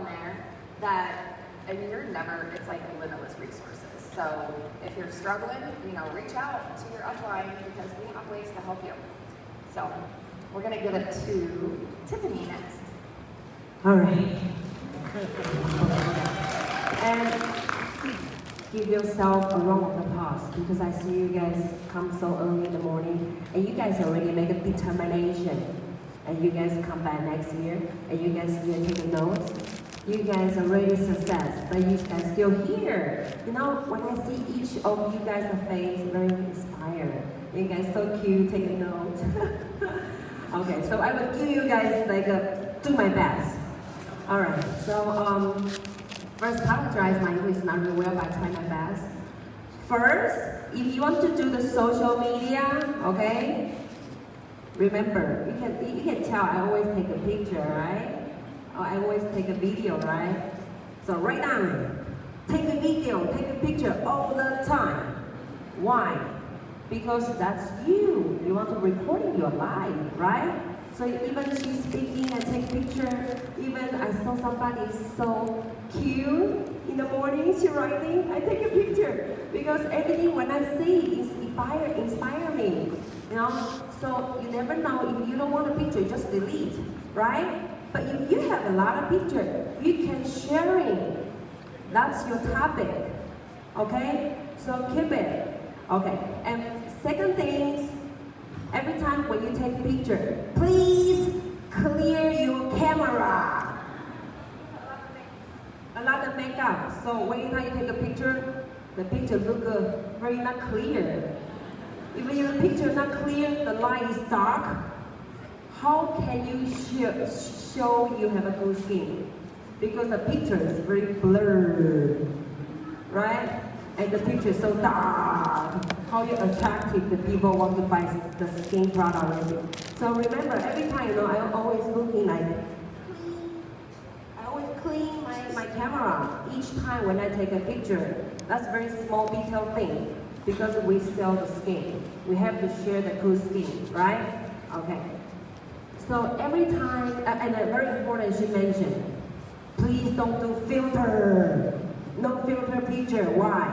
on there that, and it's like limitless resources. So if you're struggling, reach out to your upline because we have ways to help you. So we're gonna give it to Tiffany next. All right. And give yourself a round of applause because I see you guys come so early in the morning and you guys already make a determination and you guys come back next year and you guys take a note. You guys are already success, but you guys still here. When I see each of you guys' face, very inspired. You guys so cute, take a note. Okay, so I will give you guys do my best. All right, so first apologize, my English is not really well, but I try my best. First, if you want to do the social media, okay? Remember, you can tell I always take a picture, right? Or I always take a video, right? So right now, take a video, take a picture all the time. Why? Because that's you. You want to record your life, right? So even she's speaking, I take picture. Even I saw somebody so cute in the morning, she writing, I take a picture. Because everything when I see is inspire me. So you never know, if you don't want a picture, just delete, right? But if you have a lot of pictures, you can share it. That's your topic, okay? So keep it, okay? And second thing, every time when you take a picture, please clear your camera. A lot of makeup. So when you take a picture, the picture look very not clear. If your picture not clear, the light is dark. How can you show you have a good skin? Because the picture is very blurred, right? And the picture is so dark. How you attractive the people want to buy the skin product already. So remember, every time, I'm always looking like, I always clean my camera each time when I take a picture. That's very small detail thing because we sell the skin. We have to share the good skin, right? Okay. So every time, and very important, she mentioned, please don't do filter. No filter picture. Why?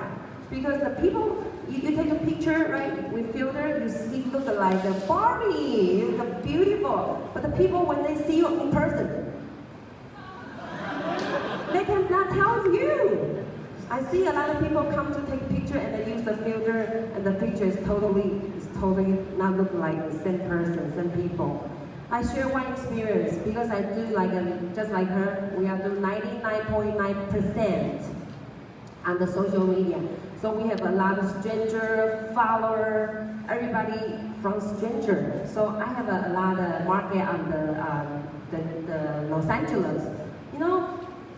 Because the people, you take a picture, right, with filter, you see look like a Barbie, you look beautiful. But the people, when they see you in person, they cannot tell you. I see a lot of people come to take a picture and they use the filter, and the picture is totally not look like the same person, same people. I share one experience because I do just like her, we are doing 99.9% on the social media. So we have a lot of stranger, follower, everybody from stranger. So I have a lot of market on the Los Angeles.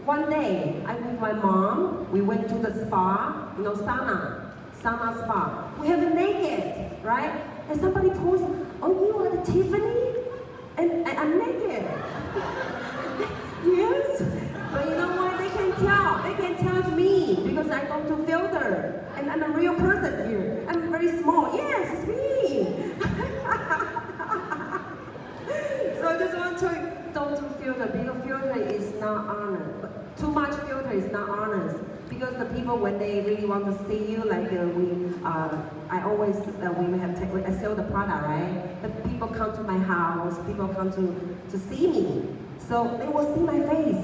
One day I with my mom, we went to the spa, sauna spa. We have a naked, right? And somebody told us, oh, you are the Tiffany? And I'm naked. Yes. But you know what? They can tell. They can tell it's me because I don't do filter. And I'm a real person here. I'm very small. Yes, it's me. So I just want to don't do filter because filter is not honest. Too much filter is not honest. Because the people, when they really want to see you, I always, I sell the product, right? But people come to my house, people come to see me. So they will see my face,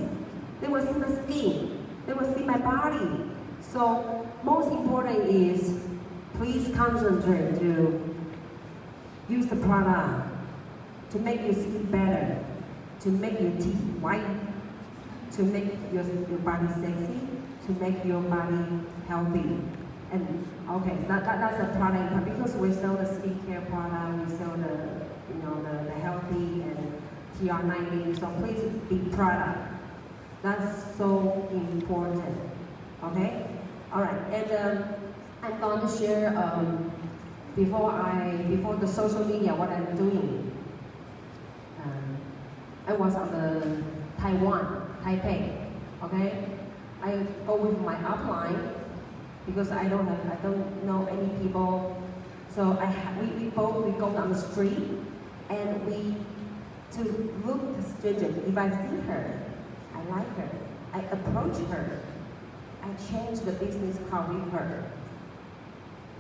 they will see my skin, they will see my body. So most important is, please concentrate to use the product to make your skin better, to make your teeth white, to make your body sexy, to make your body healthy. And okay, that's a product because we sell the skincare product, we sell the healthy and TR90. So please be product. That's so important. Okay. All right. And I'm going to share before the social media what I'm doing. I was on the Taipei. Okay. I go with my upline because I don't know any people. So we go down the street and to look the stranger. If I see her, I like her. I approached her. I changed the business card with her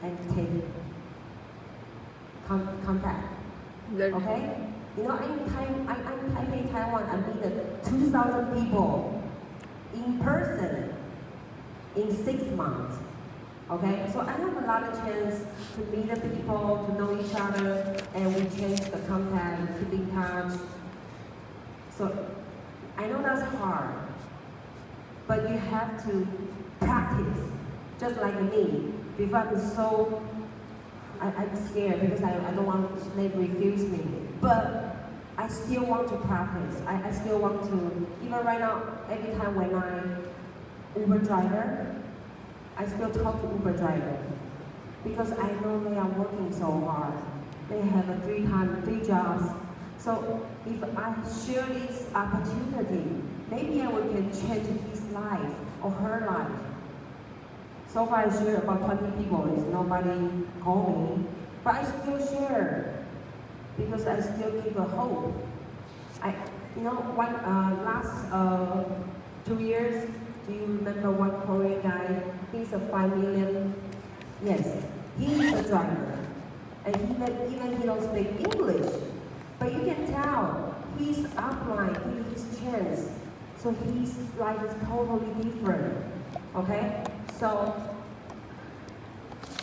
and take contact. Okay? You know, I'm Taipei, Taiwan. I meet 2,000 people in person in 6 months. Okay? So I have a lot of chance to meet the people, to know each other, and we change the contact, keep in touch. So I know that's hard, but you have to practice, just like me. Before I'm scared because I don't want they refuse me. But I still want to practice. I still want to, even right now, every time when I'm Uber driver, I still talk to Uber driver because I know they are working so hard. They have 3 jobs. So if I share this opportunity, maybe I can change his life or her life. So far I share about 20 people, nobody call me, but I still share because I still give a hope. Last 2 years, do you remember one Korean guy? He's a 5 million. Yes, he's a driver, and even he don't speak English, but you can tell he's applying, give his chance. So his life is totally different. Okay? So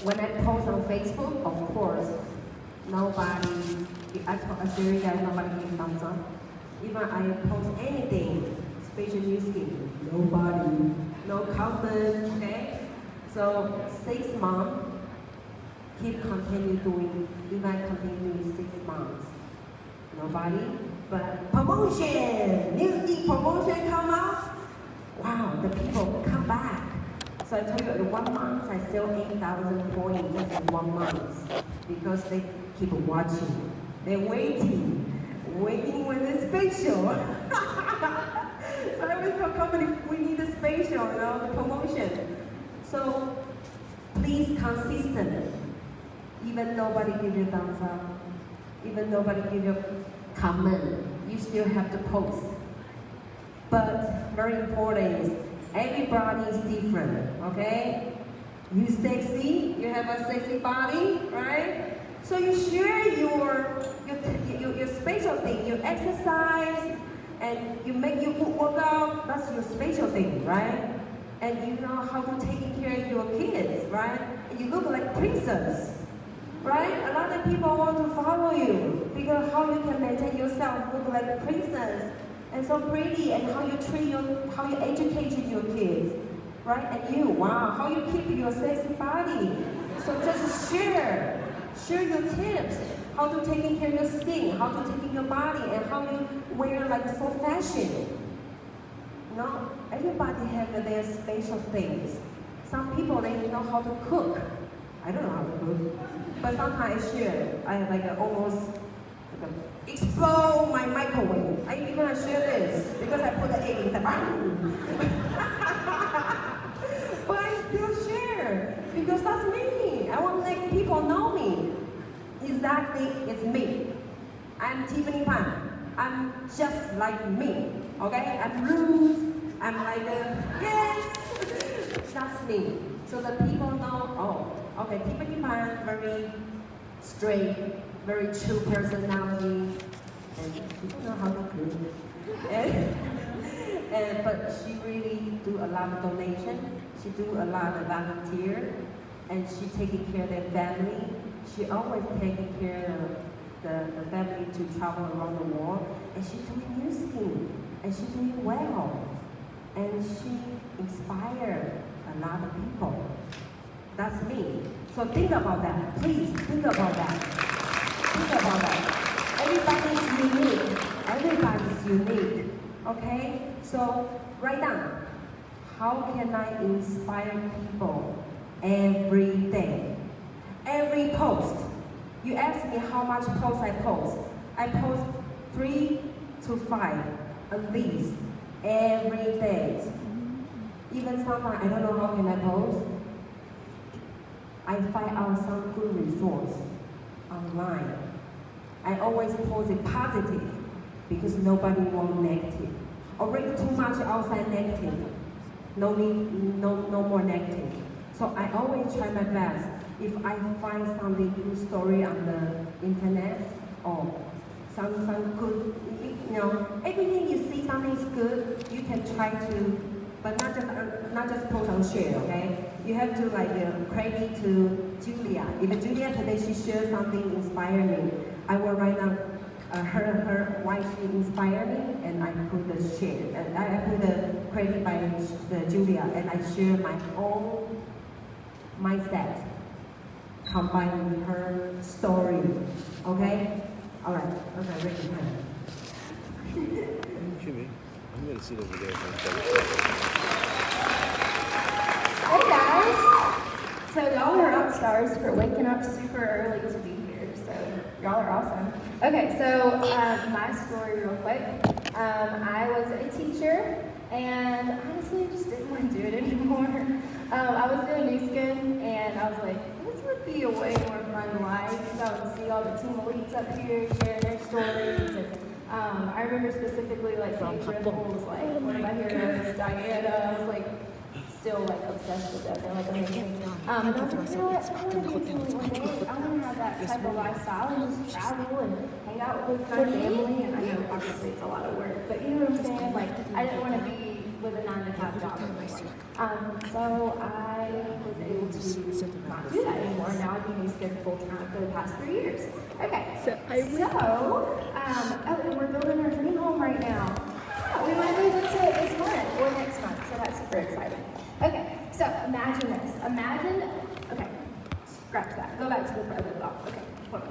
when I post on Facebook, of course, nobody, I share you guys, nobody gives thumbs up. Even I post anything, special news team, nobody, no comment, okay? So 6 months, continue doing, even I continue 6 months. Nobody, but promotion, newsfeed promotion come out. Wow, the people come back. So I told you in 1 month I sell 8,000 points just in 1 month because they keep watching. They're waiting when it's special. So I always tell company we need a special, the promotion. So please consistent. Even nobody give you thumbs up, even nobody give you comment, you still have to post. But very important is everybody is different, okay? You sexy, you have a sexy body, right? So you share your special thing, you exercise, and you make your good workout, that's your special thing, right? And you know how to take care of your kids, right? And you look like princess, right? A lot of people want to follow you because how you can maintain yourself, look like a princess, and so pretty, and how you how you educate your kids, right? And you, wow, how you keep your sexy body. So just share your tips, how to take care of your skin, how to take care of your body, and how you wear like so fashion. No, everybody have their special things. Some people, they know how to cook. I don't know how to cook, but sometimes I share. I have like almost explode my microwave. I even share this because I put the egg inside. But I still share because that's me. I want to let people know me. Exactly, it's me. I'm Tiffany Pan. I'm just like me. Okay? I'm rude. I'm like yes. That's me. So the people know, oh, okay, Tiffany Pan, very straight, very true personality, and she don't know how to cook. But she really do a lot of donation. She do a lot of volunteer, and she taking care of their family. She always taking care of the family to travel around the world, and she doing new scheme, and she doing well, and she inspire a lot of people. That's me. So think about that. Please think about that. Think about that. Everybody's unique. Everybody's unique. Okay? So write down. How can I inspire people every day? Every post. You ask me how much posts I post. I post 3 to 5 at least every day. Even sometimes I don't know how can I post. I find out some good resource online. I always post it positive because nobody wants negative. Already too much outside negative. No need, no more negative. So I always try my best. If I find something good story on the internet or some good, everything you see something is good, you can try to, but not just post and share, okay? You have to credit to Julia. If Julia today she shares something inspire me, I will write down her why she inspired me, and I put the share, and I put the credit by the Julia, and I share my own mindset combined with her story. Okay? Alright, okay, raise your hand. Jimmy, I'm gonna sit over there. Hey guys! So y'all are rock stars for waking up super early to be here. So y'all are awesome. Okay, so my story real quick. I was a teacher and honestly just didn't want to do it anymore. I was doing new skin and I was like, this would be a way more fun life. I would see all the team elites up here sharing their stories. And I remember specifically Kate Drizzle was like one of my heroes, Diana. I was like still obsessed with that. They're amazing. And I was like, you know what? I want to do something one day. I want to have that type of lifestyle and just travel and hang out with my family. And I know obviously it's a lot of work, but you know what I'm saying? I didn't want to be with a 9-to-5 job anymore. So I was able to not do that anymore. Now I've been scared full time for the past 3 years. Okay. So we're building our dream home right now. Yeah, we might move into it this month or next month. So that's super exciting. Okay. So imagine this. Okay. Scratch that. Go back to the present thought. Okay. Hold on.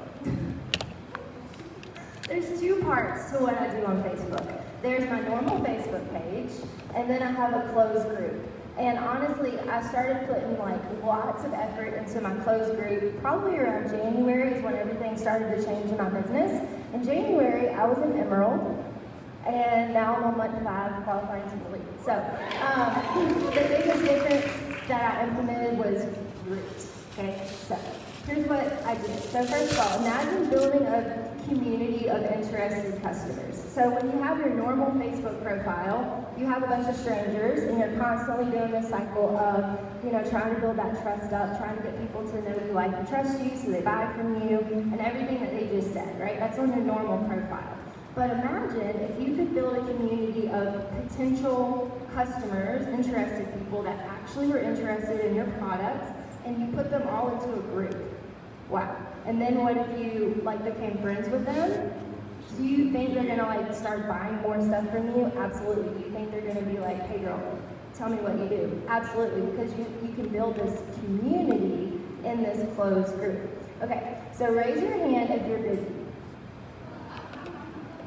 There's two parts to what I do on Facebook. There's my normal Facebook page, and then I have a closed group. And honestly, I started putting lots of effort into my closed group. Probably around January is when everything started to change in my business. In January, I was an Emerald, and now I'm on month 5, qualifying to elite. So the biggest difference that I implemented was groups. Okay, so here's what I did. So first of all, imagine building a community of interested customers. So when you have your normal Facebook profile, you have a bunch of strangers and you're constantly doing this cycle of, trying to build that trust up, trying to get people to know you, like, and trust you so they buy from you and everything that they just said, right? That's on your normal profile. But imagine if you could build a community of potential customers, interested people that actually were interested in your products, and you put them all into a group. Wow. And then what if you became friends with them? Do you think they're gonna start buying more stuff from you? Absolutely. Do you think they're gonna be like, hey girl, tell me what you do? Absolutely, because you can build this community in this closed group. Okay, so raise your hand if you're busy.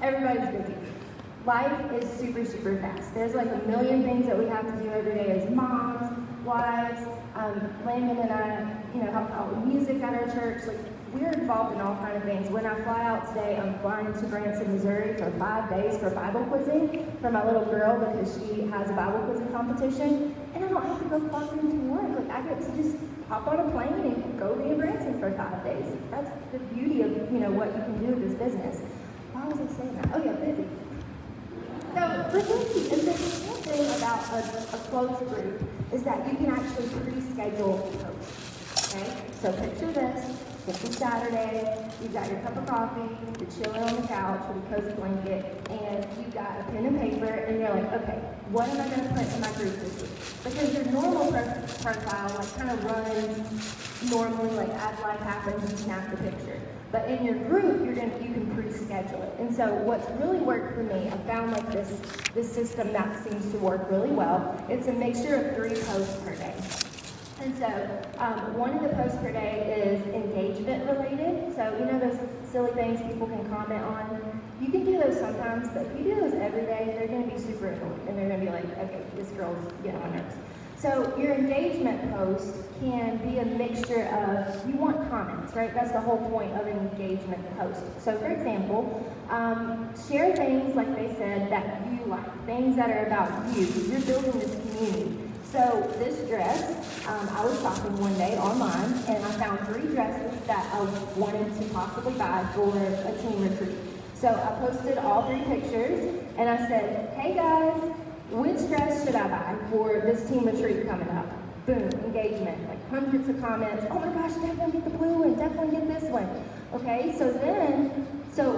Everybody's busy. Life is super, super fast. There's a million things that we have to do every day as moms, wives. Landon and I, help out with music at our church. We're involved in all kinds of things. When I fly out today, I'm flying to Branson, Missouri for 5 days for Bible quizzing for my little girl because she has a Bible quizzing competition. And I don't have to go clock into work. I get to just hop on a plane and go be in Branson for 5 days. That's the beauty of, what you can do with this business. Why was I saying that? Oh yeah, busy. So for busy, and the cool thing about a closed group is that you can actually pre-schedule posts. Okay? So picture this. It's a Saturday, you've got your cup of coffee, you're chilling on the couch with a cozy blanket, and you've got a pen and paper, and you're like, okay, what am I going to put in my group this week? Because your normal profile kind of runs normally, as life happens, you snap the picture. But in your group, you can pre-schedule it. And so what's really worked for me, I found this system that seems to work really well. It's a mixture of 3 posts per day. And so one of the posts per day is engagement related. So those silly things people can comment on. You can do those sometimes, but if you do those every day, they're going to be super annoyed. And they're going to be like, okay, this girl's getting on my nerves. So your engagement post can be a mixture of, you want comments, right? That's the whole point of an engagement post. So for example, share things like they said that you like, things that are about you. You're building this community. So this dress, I was shopping one day online and I found 3 dresses that I wanted to possibly buy for a team retreat. So I posted all 3 pictures, and I said, hey guys, which dress should I buy for this team retreat coming up? Boom, engagement, like hundreds of comments. Oh my gosh, definitely get the blue one, definitely get this one. Okay, so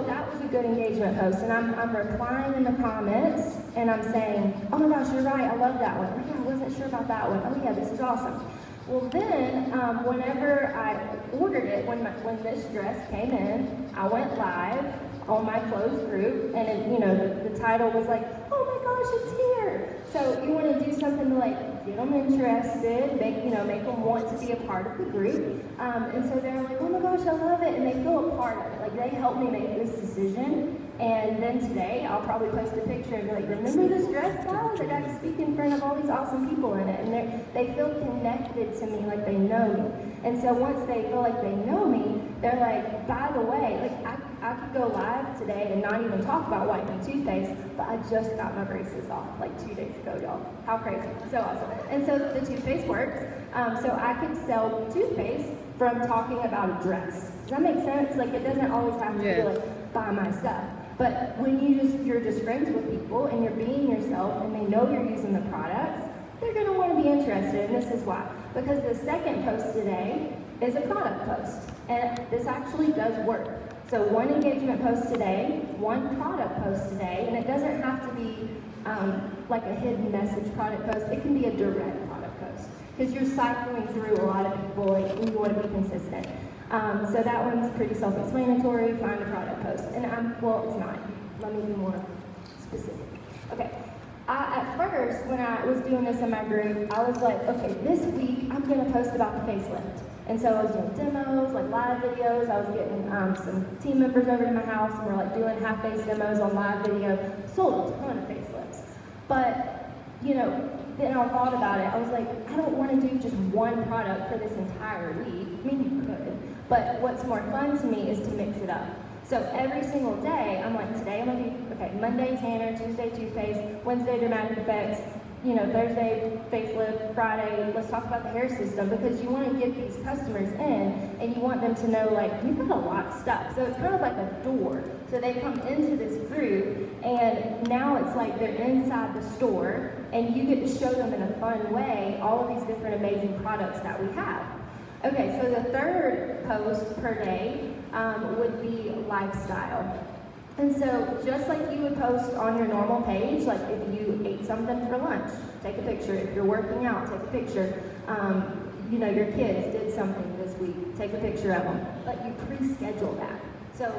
that was a good engagement post, and I'm replying in the comments, and I'm saying, oh my gosh, you're right, I love that one. Oh yeah, I wasn't sure about that one. Oh yeah, this is awesome. Well then, whenever I ordered it, when this dress came in, I went live on my closed group, and it, the title was like, oh my gosh, it's here. So you want to do something to like get them interested, make them want to be a part of the group. And so they're like, oh my gosh, I love it, and they feel a part of it. Like they helped me make this decision. And then today, I'll probably post a picture and be like, remember this dress, guys? I got to speak in front of all these awesome people in it. And they feel connected to me, like they know me. And so once they feel like they know me, they're like, by the way, like I could go live today and not even talk about whitening toothpaste, but I just got my braces off like 2 days ago, y'all. How crazy. So awesome. And so the toothpaste works. So I could sell toothpaste from talking about a dress. Does that make sense? Like it doesn't always have to be like, buy my stuff. But when you're just friends with people and you're being yourself and they know you're using the products, they're going to want to be interested, and this is why. Because the second post today is a product post, and this actually does work. So 1 engagement post today, 1 product post today, and it doesn't have to be like a hidden message product post. It can be a direct product post because you're cycling through a lot of people and you want to be consistent. So that one's pretty self-explanatory, find a product post. And well, it's not. Let me be more specific. Okay. At first, when I was doing this in my group, I was like, okay, this week I'm going to post about the facelift. And so I was doing demos, like live videos. I was getting some team members over to my house, and we're like doing half-face demos on live video. Sold a ton of facelifts. But, then I thought about it. I was like, I don't want to do just 1 product for this entire week. I mean, you could. But what's more fun to me is to mix it up. So every single day, I'm like, today I'm going to do, okay, Monday tanner, Tuesday toothpaste, Wednesday dramatic effects, Thursday facelift, Friday, let's talk about the hair system, because you want to get these customers in and you want them to know, like, you've got a lot of stuff. So it's kind of like a door. So they come into this group and now it's like they're inside the store and you get to show them in a fun way all of these different amazing products that we have. Okay, so the third post per day would be lifestyle. And so just like you would post on your normal page, like if you ate something for lunch, take a picture. If you're working out, take a picture. Your kids did something this week, take a picture of them. But you pre-schedule that. So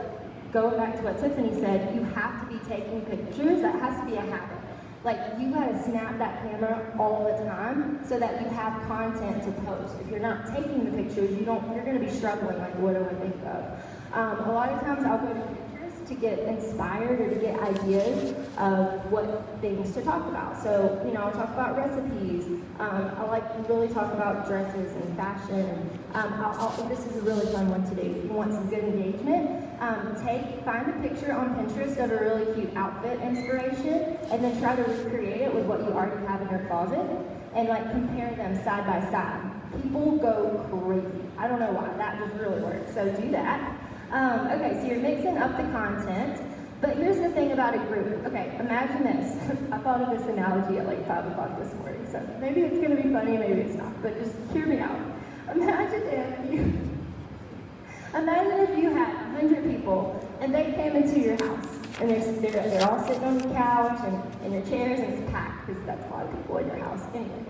going back to what Tiffany said, you have to be taking pictures. That has to be a habit. Like, you gotta snap that camera all the time so that you have content to post. If you're not taking the pictures, you're gonna be struggling, like, what do I think of? A lot of times I'll go to pictures to get inspired or to get ideas of what things to talk about. So, I'll talk about recipes. I like to really talk about dresses and fashion. This is a really fun one to do. If you want some good engagement, find a picture on Pinterest of a really cute outfit inspiration, and then try to recreate it with what you already have in your closet, and compare them side by side. People go crazy. I don't know why. That just really works. So do that. Okay, so you're mixing up the content. But here's the thing about a group. Okay, imagine this. I thought of this analogy at 5 o'clock this morning, so maybe it's going to be funny, maybe it's not, but just hear me out. Imagine if you had 100 people and they came into your house and they're all sitting on the couch and in their chairs and it's packed because that's a lot of people in your house anyway.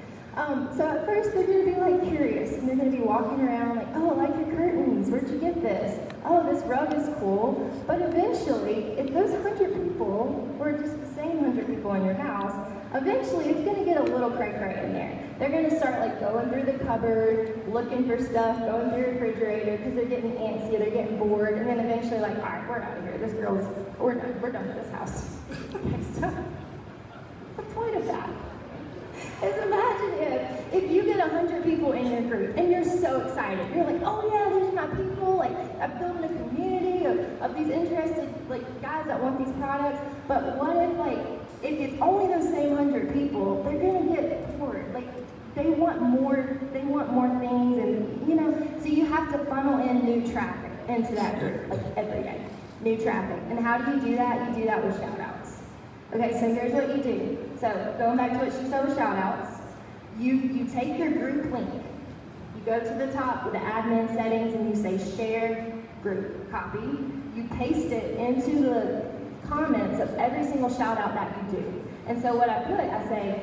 So at first they're going to be curious and they're going to be walking around like, oh, I like your curtains, where'd you get this? Oh, this rug is cool. But eventually, if those 100 people were just the same 100 people in your house, eventually it's going to get a little cray-cray in there. They're going to start going through the cupboard, looking for stuff, going through the refrigerator because they're getting antsy, they're getting bored, and then eventually all right, we're out of here. We're done with this house. Okay, so the point of that is imagine if you get 100 people in your group and you're so excited. You're like, oh yeah, these are my people. I'm building a community of these interested guys that want these products. But what if it's only those same 100 people, they're gonna get bored. They want more things, and so you have to funnel in new traffic into that group every day. new traffic. And how do you do that? You do that with shout outs. Okay, so here's what you do. So going back to what she said with shout outs, you take your group link, you go to the top with the admin settings and you say share group, copy. You paste it into the comments of every single shout out that you do. And so what I put, I say,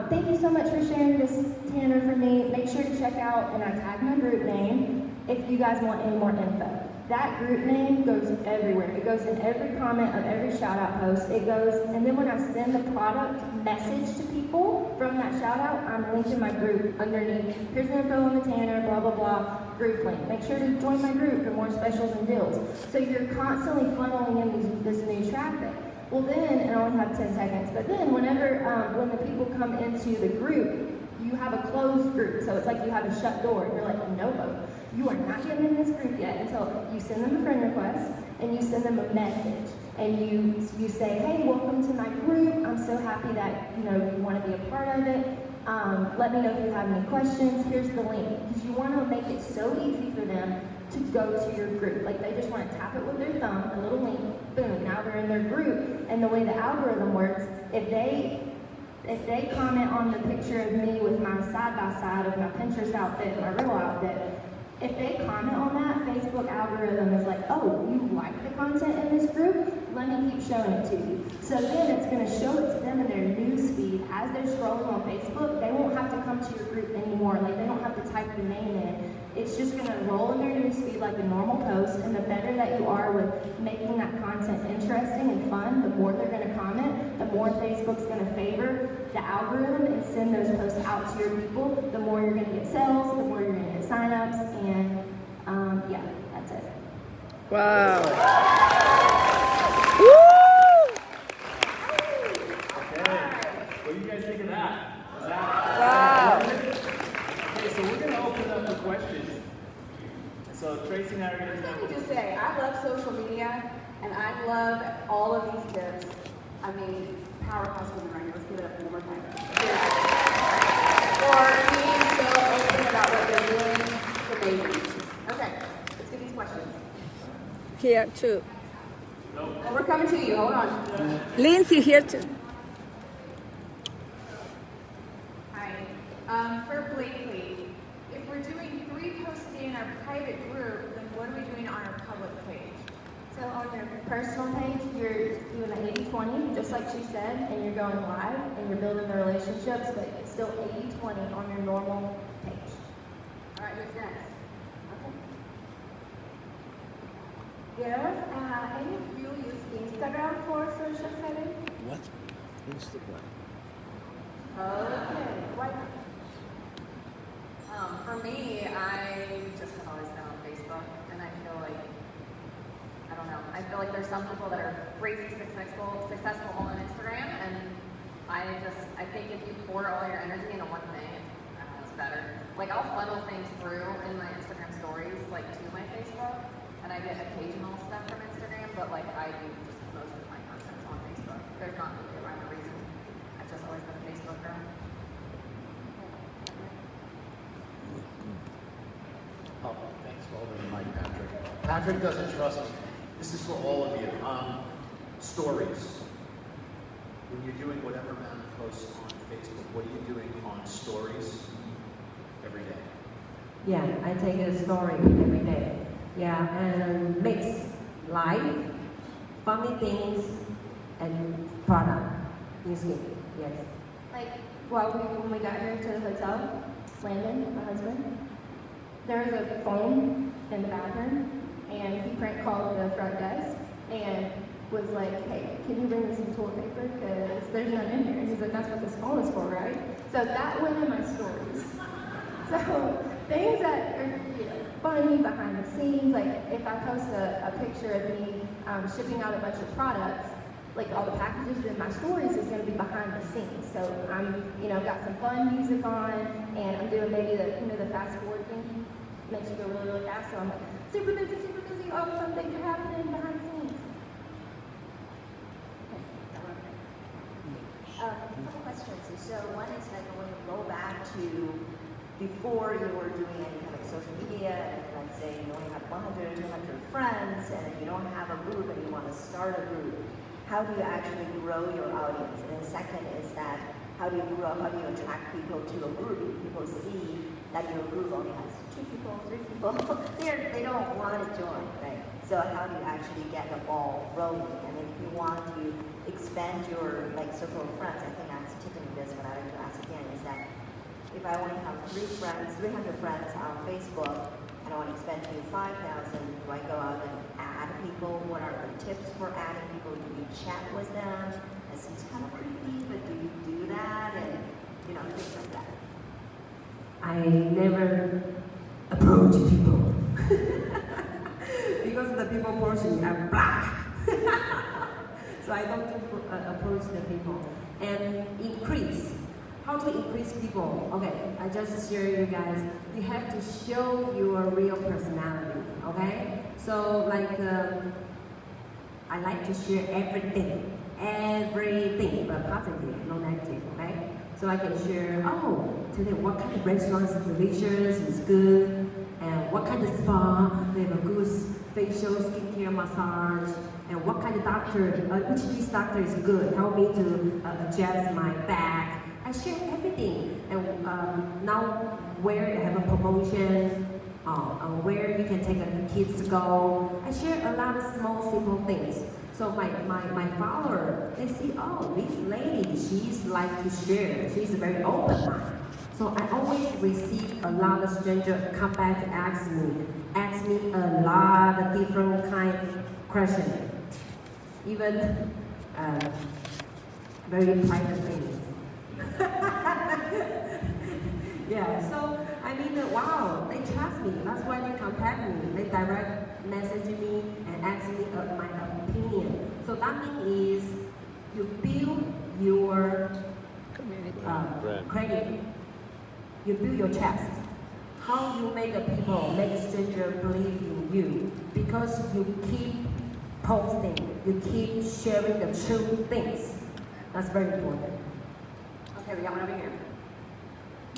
thank you so much for sharing this, Tanner, for me. Make sure to check out, and I tag my group name if you guys want any more info. That group name goes everywhere. It goes in every comment of every shout out post. It goes, and then when I send the product message to people from that shout out, I'm linking my group underneath. Here's the info on the Tanner, blah, blah, blah, group link. Make sure to join my group for more specials and deals. So you're constantly funneling in this new traffic. Well then, and I only have 10 seconds, but then whenever, when the people come into the group, you have a closed group. So it's like you have a shut door. You're like, no, you are not getting in this group yet until you send them a friend request and you send them a message. And you say, hey, welcome to my group. I'm so happy that you want to be a part of it. Let me know if you have any questions. Here's the link. Because you want to make it so easy for them to go to your group. Like they just want to tap it with their thumb, a little link, boom, now they're in their group. And the way the algorithm works, if they comment on the picture of me with my side-by-side of my Pinterest outfit and my real outfit, if they comment on that, Facebook algorithm is like, oh, you like the content in this group? Let me keep showing it to you. So then it's going to show it to them in their news feed as they're scrolling on Facebook. They won't have to come to your group anymore. Like they don't have to type the name in. It's just going to roll in their news feed like a normal post. And the better that you are with making that content interesting and fun, the more they're going to comment, the more Facebook's going to favor the algorithm and send those posts out to your people. The more you're going to get sales, the more you're going to get signups, and yeah, that's it. Wow. What do you guys think of that? Wow. Okay, so we're going to open it up for questions. So Tracy and I are going to Let me just say, I love social media, and I love all of these tips. I mean, powerhouse women right here. Let's give it up one more time. For being so open about what they're doing. It's amazing. Okay, let's get these questions. Here too. Oh, we're coming to you. Hold on. Lindsay here too. Hi. For Blakli, if we're doing 3 posts a day in our private group, then what are we doing on our public page? So on your personal page, you're doing an 80-20, just like she said, and you're going live, and you're building the relationships, but it's still 80-20 on your normal page. All right, who's next? Girls, any of you use Instagram for social selling? What? Instagram. Okay. Why not? For me, I just have always been on Facebook, and I feel like, I don't know, I feel like there's some people that are crazy successful on Instagram, and I think if you pour all your energy into one thing, it's better. Like, I'll funnel things through in my Instagram stories, like, to my Facebook, and I get occasional stuff from Instagram, but, like, I do just most of my content on Facebook. There's not really a rhyme or reason. I've just always been a Facebook girl. Oh, thanks for holding the mic, Patrick. Patrick doesn't trust me. This is for all of you. Stories. When you're doing whatever amount of posts on Facebook, what are you doing on stories every day? Yeah, I take a story every day. Yeah, and mix life, funny things, and product. Music, yes. Like, when we got here to the hotel, Landon, my husband, there was a phone in the bathroom, and he prank called the front desk, and was like, hey, can you bring me some toilet paper? Because there's none in here. And he's like, that's what this phone is for, right? So that went in my stories. So things that are funny behind the scenes, like if I post a picture of me shipping out a bunch of products, like all the packages in my stories is going to be behind the scenes. So I'm, got some fun music on, and I'm doing maybe the fast forward thing makes you go really, really fast. So I'm like, super busy, all the fun things are happening behind the scenes. A couple questions. So one is like when you go back to before you were doing any kind of social media, and let's say you only have 100, 200 friends, and you don't have a group and you want to start a group, how do you actually grow your audience? And then second is that how do you attract people to a group? If people see that your group only has 2 people, 3 people, they don't want to join, right? So how do you actually get the ball rolling? And if you want to expand your circle of friends, I think that's Tiffany this, what I like to ask again is that if I only have 300 friends on Facebook, and I want to expand to 5,000, do I go out and add people? What are the tips for adding people? Do you chat with them? It seems kind of creepy, but do you do that? And, things like that. I never approach people because the people approaching me are black. So I don't approach the people. And increase. How to increase people? Okay, I just share you guys. You have to show your real personality. Okay, so I like to share everything, but positive, no negative. Okay, so I can share. Oh, today what kind of restaurant is delicious, is good, and what kind of spa they have a good facial skincare massage, and what kind of doctor, which of these doctor is good, help me to adjust my back. I share everything, and now where I have a promotion, where you can take the kids to go. I share a lot of small, simple things. So my follower, they see, oh, this lady, she's like to share. She's very open mind. So I always receive a lot of strangers come back to ask me a lot of different kind of questions, even very private things. Yeah, so I mean, wow, they trust me. That's why they contact me. They direct message me and ask me my opinion. So that means is you build your credit. You build your trust. How you make a stranger believe in you? Because you keep posting, you keep sharing the true things. That's very important. Okay, we got one over here.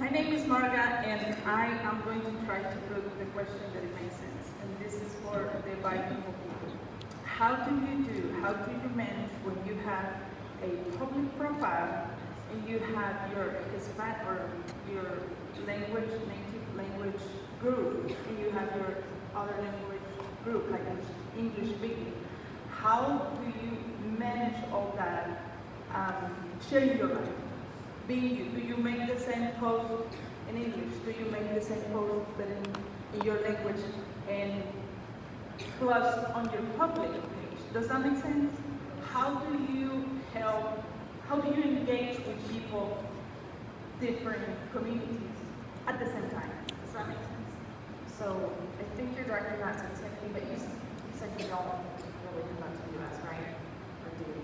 My name is Marga, and I am going to try to put the question that it makes sense. And this is for the bilingual people. How do you manage when you have a public profile and you have your Hispanic or your native language group, and you have your other language group, like English speaking? How do you manage all that, sharing your life? Do you make the same post in English? Do you make the same post but in your language and plus on your public page? Does that make sense? How do you engage with people, different communities at the same time? Does that make sense? So I think you're directing that to Tiffany, but you said you don't really come up to the U.S., right? Or do you?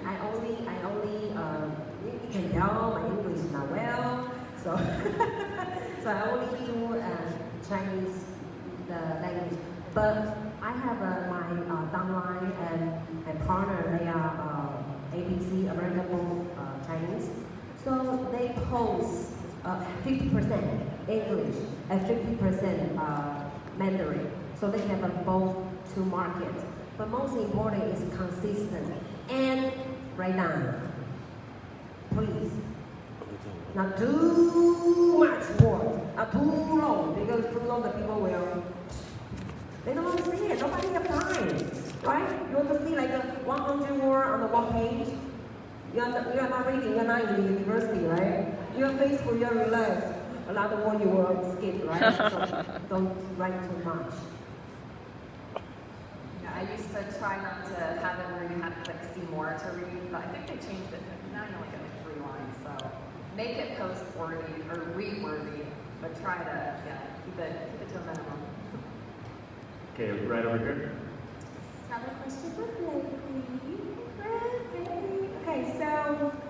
I only, you can tell my English is not well, so so I only do Chinese language. But I have my downline and partner. They are ABC American Chinese, so they post 50% English and 50% Mandarin, so they have both to market. But most important is consistent and right now. Please, not too much more, not too long, because too long the people will, they don't want to see it, nobody have time, right? You want to see like 100 words on the one page? You are not reading, you're not in the university, right? You're Facebook, you're relaxed. A lot of words you will skip, right? So don't write too much. I used to try not to have it where you had to see more to read, but I think they changed it. Now you only get 3 lines, so make it post-worthy or read-worthy, but try to keep it to a minimum. Okay, right over here. I have a question for Blakli. Okay, so I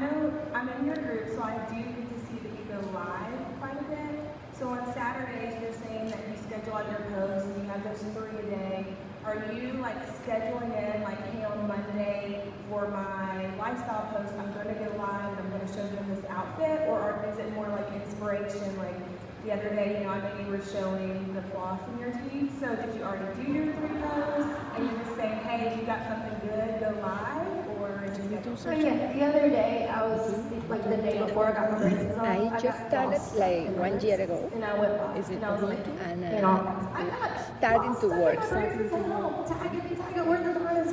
know I'm in your group, so I do get to see that you go live quite a bit. So on Saturdays, you're saying that you schedule out your posts and you have those 3 a day. Are you like scheduling in, like, hey, on Monday for my lifestyle post, I'm going to go live and I'm going to show them this outfit, or is it more like inspiration? Like the other day, I know you were showing the floss in your teeth. So did you already do your 3 posts? And you're just saying, hey, if you got something good, go live, or is it scheduled? So yeah, the other day I was like the day before I got my braces on. I just started like 1 year ago. And I went live. Is it and I was like, and I got starting to work. Tag it, where the line is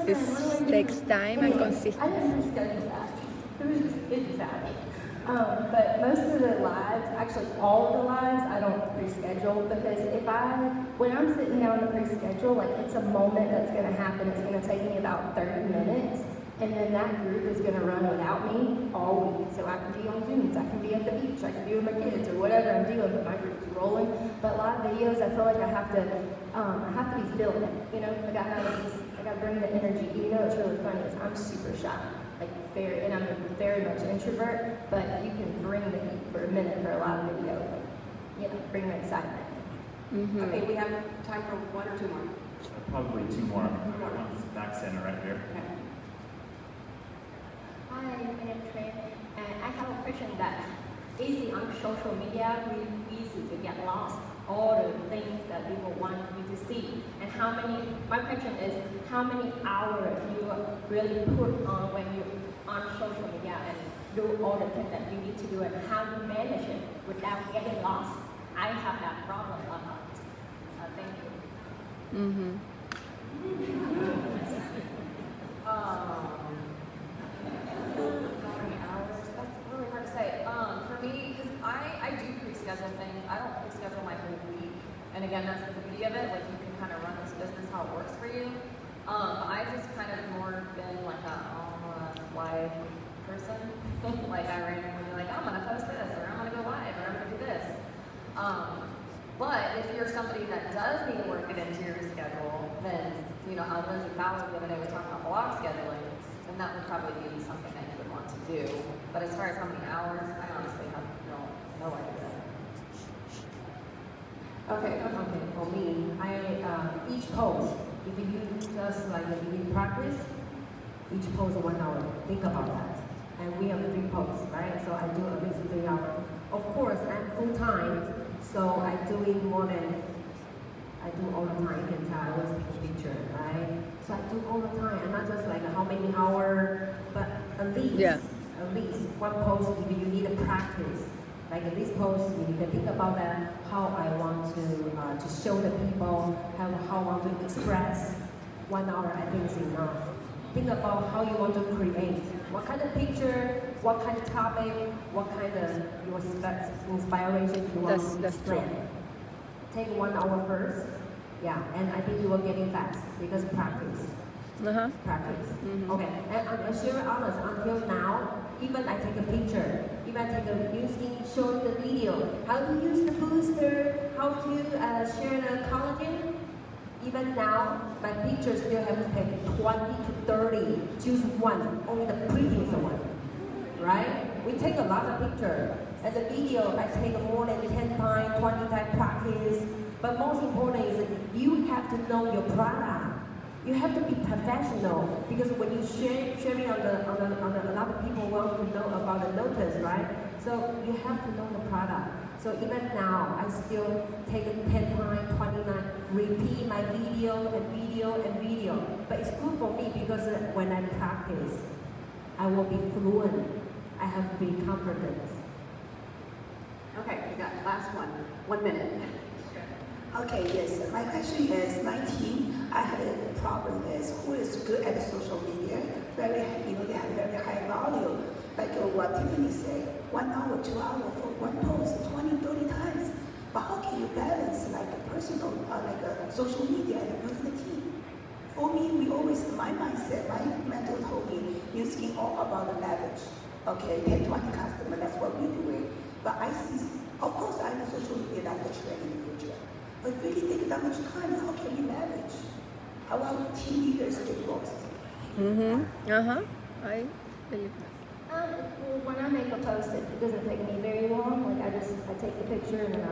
It takes time and I consistency. didn't reschedule that. It just happened. But most of the lives, actually all of the lives, I don't pre-schedule because when I'm sitting down to pre-schedule, like it's a moment that's going to happen. It's going to take me about 30 minutes. And then that group is going to run without me all week. So I can be on Zooms, I can be at the beach, I can be with my kids or whatever I'm doing, but my group is rolling. But live videos, I feel like I have to be feeling it. Like I got to bring the energy. It's really funny is I'm super shy. And I'm very much introvert, but you can bring the heat for a minute for a live video. Bring the excitement. Mm-hmm. Okay, we have time for 1 or 2 more. Probably 2 more. One's back center right here. Okay. Hi, my name is Trey, and I have a question that is on social media really easy to get lost all the things that people want you to see, and my question is how many hours you really put on when you're on social media and do all the things that you need to do, and how you manage it without getting lost. I have that problem a lot. Thank you. Mm-hmm. How many hours? That's really hard to say. For me, because I do pre-schedule things. I don't pre-schedule my whole week. And again, that's the beauty of it. Like you can kind of run this business how it works for you. I've just kind of more been like a fly person. Like I randomly like, I'm gonna post this, or I'm gonna go live, or I'm gonna do this. But if you're somebody that does need to work it into your schedule, then how Lindsay Fowler the other day was talking about block scheduling, then that would probably be something that you would want to do. But as far as how many hours, I honestly have no idea. Okay, for me, each post, if you just like if you practice, each post 1 hour. Think about that. And we have 3 posts, right? So I do at least 3 hours. Of course, I'm full time, so I do it more than I do all the time. You can tell I always take a picture, right? So I do all the time, and not just like how many hours, but at least 1 post if you need a practice. Like in this post, you need to think about that, how I want to show the people, how I want to express. 1 hour I think is enough. Think about how you want to create. What kind of picture, what kind of topic, what kind of your inspiration you want to explain. Take 1 hour first. Yeah, and I think you will get it fast because practice. Uh-huh. Practice. Mm-hmm. Okay, and I'm sure honest, until now, even I take a picture, even I take a using showing the video, how to use the booster, how to share the collagen. Even now, my pictures still have to take 20 to 30, choose one, only the prettiest one, right? We take a lot of pictures, and the video I take more than 10 times, 20 times practice. But most important is that you have to know your product. You have to be professional because when you sharing on a lot of people want to know about the notice, right? So you have to know the product. So even now, I still take 10 times, 20 times, repeat my video and video and video. But it's good for me because when I practice, I will be fluent. I have to be confident. Okay, we got last one. 1 minute. Okay, yes. My question is, my team, I had a problem is who is good at social media, they have very high value. Like what Tiffany said, 1 hour, 2 hours for one post, 20, 30 times. But how can you balance like a personal, like a social media and building a team? For me, my mindset, my mentor told me, music is all about the leverage. Okay, 10, 20 customers, that's what we're doing. But I see, of course, I know social media, that's the trend in the future. But really take that much time, how can we manage? Our team leaders get lost. Mm-hmm. Uh-huh. I believe that. When I make a post, it doesn't take me very long. Like I take the picture and then I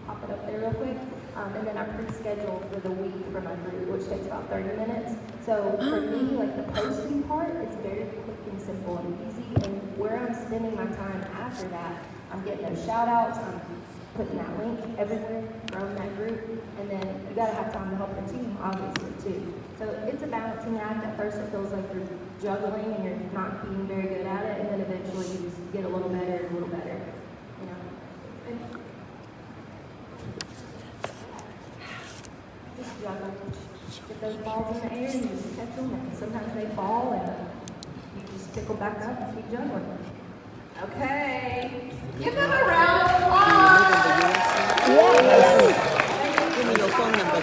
pop it up there real quick. And then I pre-schedule for the week for my group, which takes about 30 minutes. So for me, like the posting part is very quick and simple and easy. And where I'm spending my time after that, I'm getting those shout outs, I'm putting that link everywhere, growing that group, and then you gotta have time to help the team, obviously, too. So it's a balancing act. At first it feels like you're juggling and you're not being very good at it, and then eventually you just get a little better, you know. And just juggle. Get those balls in the air and you just catch them, and sometimes they fall and you just pick them back up and keep juggling. Okay. Give them a round of applause. Give me your phone number.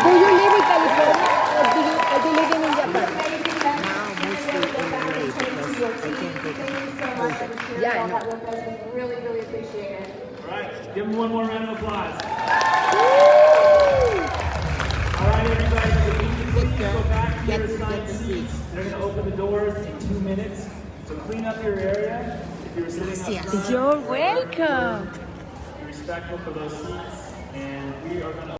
Do you live in California or do you live in Japan? Yeah, I know. Really, really appreciate it. All right, give them one more round of applause. All right, everybody, please go back to your assigned seats. They're going to open the doors in 2 minutes. So clean up your area. If you were sitting up front, You're welcome. be respectful for those seats. And we are going to